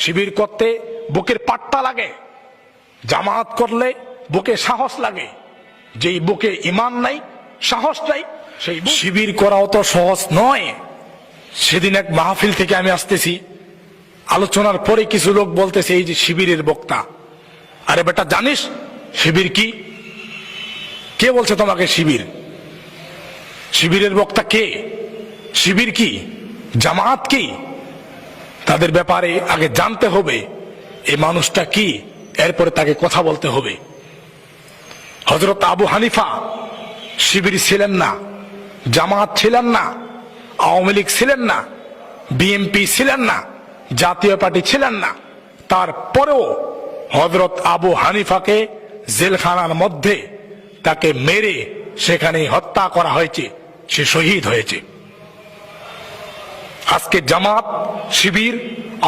শিবির করতে বুকের পাট্টা লাগে, জামাত করলে বুকে সাহস লাগে। যেই বুকে ঈমান নাই, সাহস নাই, সেই শিবির করাও তো সহজ নয়। সেদিন এক মাহফিল থেকে আমি আসতেছি, আলোচনার পরে কিছু লোক বলতেছে এই যে শিবিরের বক্তা। আরে বেটা, জানিস শিবির কি? কে বলছে তোমাকে শিবির? শিবিরের বক্তা কে? শিবির কি? জামাত কি? তাদের ব্যাপারে আগে জানতে হবে এই মানুষটা কি, এরপরে তাকে কথা বলতে হবে। হযরত আবু হানিফা শিবির ছিলেন না, জামাত ছিলেন না, আওয়ামী লীগ ছিলেন না, বিএনপি ছিলেন না, জাতীয় পার্টি ছিলেন না। তারপরেও হযরত আবু হানিফাকে জেলখানার মধ্যে তাকে মেরে সেখানে হত্যা করা হয়েছে, সে শহীদ হয়েছে। আজকে জামাত, শিবির,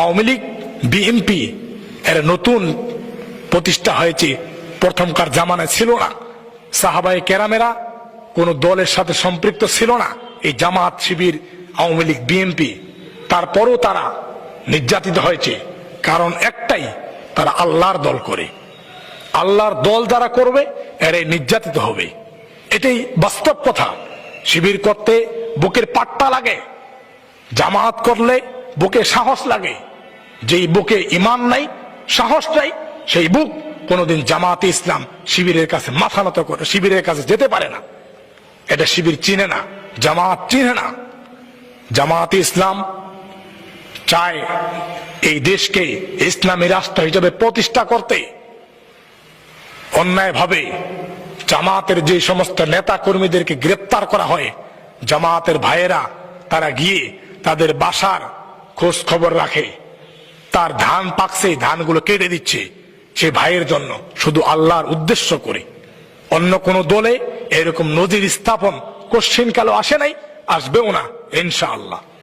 আওয়ামী লীগ, বিএনপি এর নতুন প্রতিষ্ঠা হয়েছে, প্রথমকার জামানায় ছিল না। সাহাবায়ে কেরামেরা কোন দলের সাথে সম্পৃক্ত ছিল না, এই জামাত, শিবির, আওয়ামী লীগ, বিএনপি। তারপরও তারা নির্যাতিত হয়েছে, কারণ একটাই, তারা আল্লাহর দল করে। আল্লাহর দল যারা করবে এরাই নির্যাতিত হবে, এটাই বাস্তব কথা। শিবির করতে বুকের পাট্টা লাগে, জামাত করলে বুকে সাহস লাগে। যেই বুকে ঈমান নাই, সাহস নাই, সেই বুক কোনদিন জামাতে ইসলাম শিবিরের কাছে মাথা নত করে, শিবিরের কাছে যেতে পারে না। এটা শিবির চিনে না, জামাত চিনে না। জামাতে ইসলাম চায় এই দেশকে ইসলামী রাষ্ট্র হিসেবে প্রতিষ্ঠা করতে। অন্যায়ভাবে জামাতের যে সমস্ত নেতা কর্মীদেরকে গ্রেপ্তার করা হয়, জামাতের ভাইয়েরা তারা গিয়ে তাদের বাসার খোঁজ খবর রাখে, তার ধান পাকছে, ধানগুলো কেটে দিচ্ছে সে ভাইয়ের জন্য, শুধু আল্লাহর উদ্দেশ্য করে। অন্য কোন দলে এরকম নজির স্থাপন কোশ্চিনকালও আসে নাই, আসবেও না ইনশাআল্লাহ।